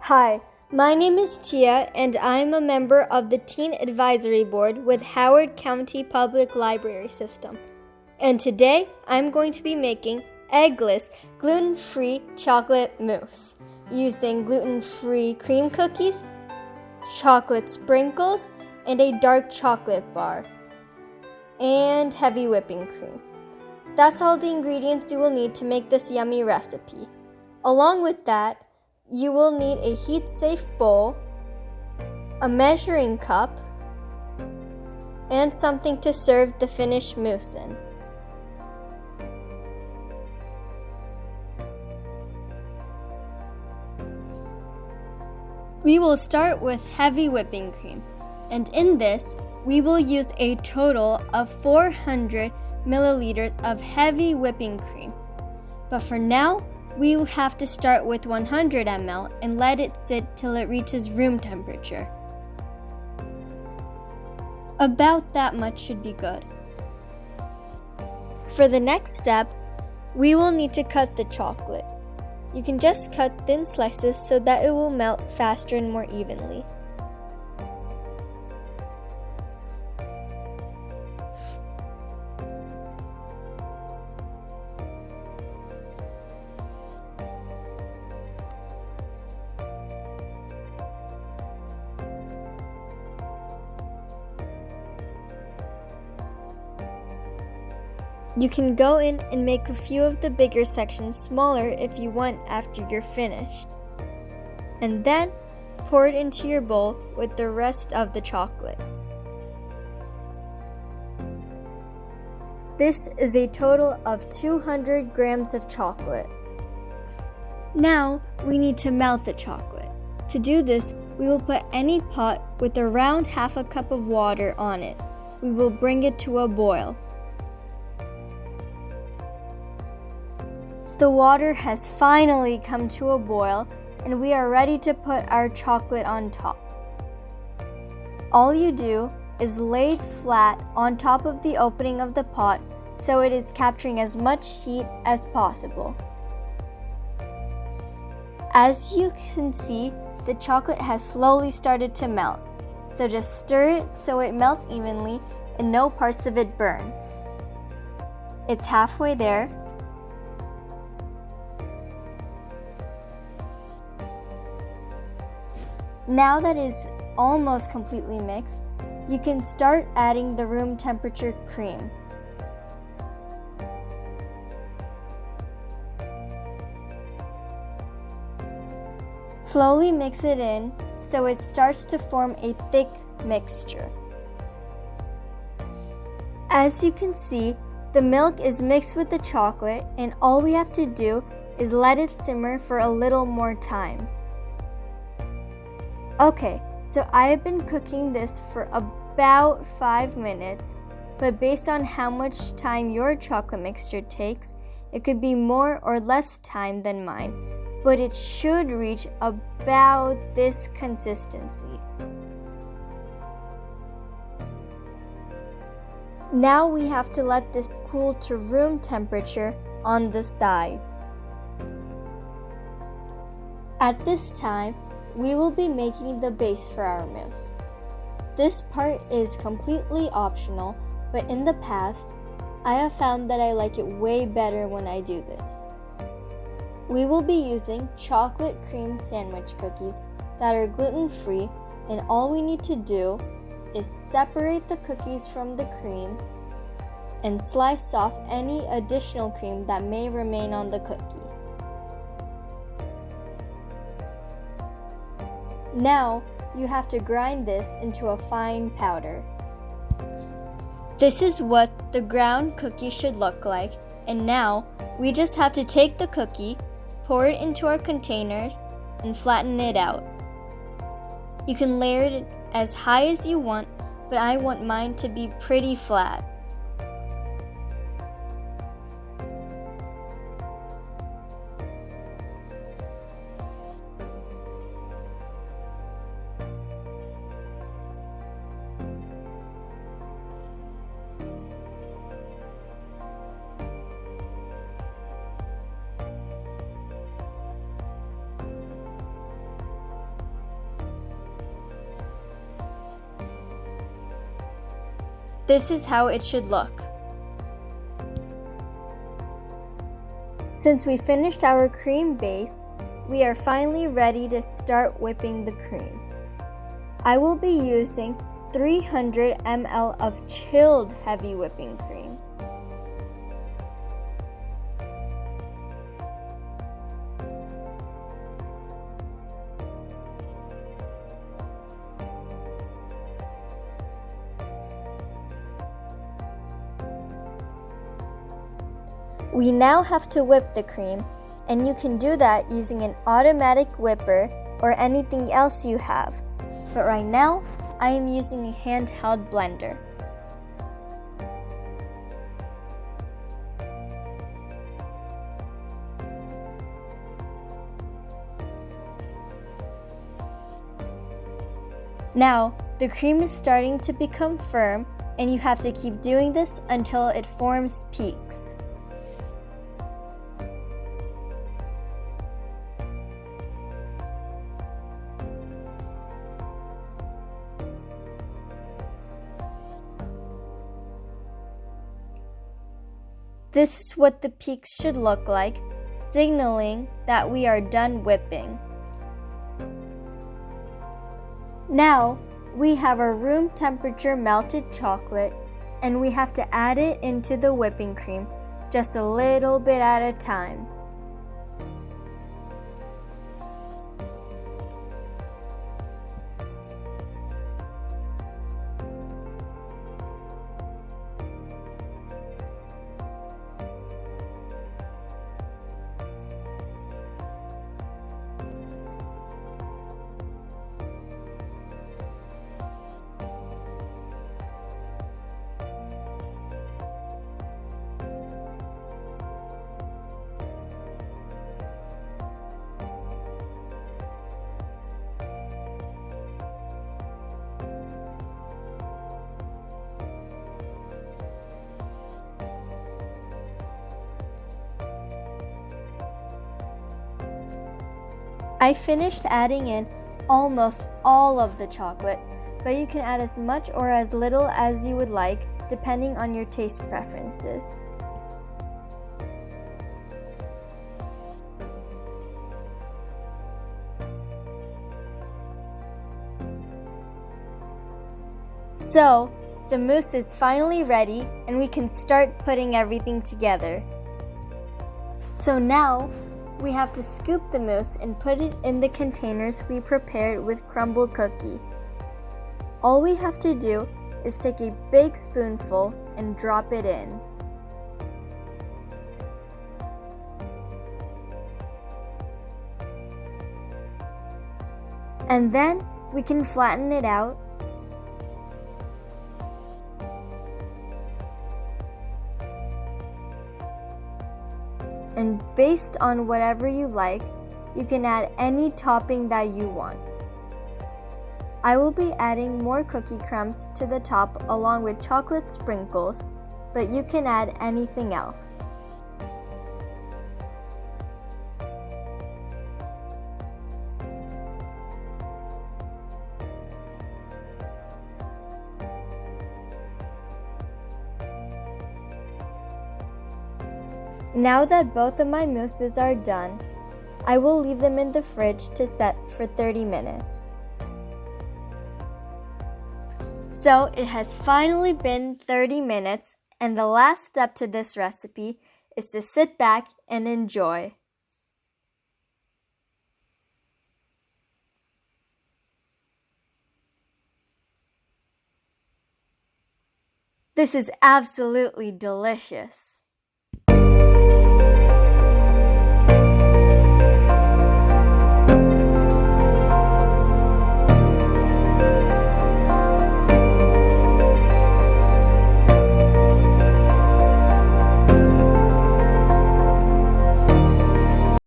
Hi, my name is Tia, and I'm a member of the Teen Advisory Board with Howard County Public Library System. And today, I'm going to be making Eggless gluten-free chocolate mousse using gluten-free cream cookies, chocolate sprinkles, and a dark chocolate bar, and heavy whipping cream. That's all the ingredients you will need to make this yummy recipe. Along with that, you will need a heat-safe bowl, a measuring cup, and something to serve the finished mousse in. We will start with heavy whipping cream, and in this, we will use a total of 400 milliliters of heavy whipping cream. But for now, we will have to start with 100 ml and let it sit till it reaches room temperature. About that much should be good. For the next step, we will need to cut the chocolate. You can just cut thin slices so that it will melt faster and more evenly. You can go in and make a few of the bigger sections smaller if you want after you're finished. And then pour it into your bowl with the rest of the chocolate. This is a total of 200 grams of chocolate. Now we need to melt the chocolate. To do this, we will put any pot with around half a cup of water on it. We will bring it to a boil. The water has finally come to a boil, and we are ready to put our chocolate on top. All you do is lay it flat on top of the opening of the pot so it is capturing as much heat as possible. As you can see, the chocolate has slowly started to melt, so just stir it so it melts evenly and no parts of it burn. It's halfway there. Now that it is almost completely mixed, you can start adding the room temperature cream. Slowly mix it in so it starts to form a thick mixture. As you can see, the milk is mixed with the chocolate, and all we have to do is let it simmer for a little more time. Okay, so I have been cooking this for about 5 minutes, but based on how much time your chocolate mixture takes, it could be more or less time than mine, but it should reach about this consistency. Now we have to let this cool to room temperature on the side. At this time, we will be making the base for our mousse. This part is completely optional, but in the past, I have found that I like it way better when I do this. We will be using chocolate cream sandwich cookies that are gluten-free, and all we need to do is separate the cookies from the cream and slice off any additional cream that may remain on the cookie. Now, you have to grind this into a fine powder. This is what the ground cookie should look like, and now we just have to take the cookie, pour it into our containers, and flatten it out. You can layer it as high as you want, but I want mine to be pretty flat. This is how it should look. Since we finished our cream base, we are finally ready to start whipping the cream. I will be using 300 ml of chilled heavy whipping cream. We now have to whip the cream, and you can do that using an automatic whipper or anything else you have. But right now, I am using a handheld blender. Now, the cream is starting to become firm, and you have to keep doing this until it forms peaks. This is what the peaks should look like, signaling that we are done whipping. Now, we have our room temperature melted chocolate, and we have to add it into the whipping cream just a little bit at a time. I finished adding in almost all of the chocolate, but you can add as much or as little as you would like, depending on your taste preferences. So, the mousse is finally ready, and we can start putting everything together. So now, we have to scoop the mousse and put it in the containers we prepared with crumbled cookie. All we have to do is take a big spoonful and drop it in. And then we can flatten it out . And based on whatever you like, you can add any topping that you want. I will be adding more cookie crumbs to the top along with chocolate sprinkles, but you can add anything else. Now that both of my mousses are done, I will leave them in the fridge to set for 30 minutes. So it has finally been 30 minutes, and the last step to this recipe is to sit back and enjoy. This is absolutely delicious.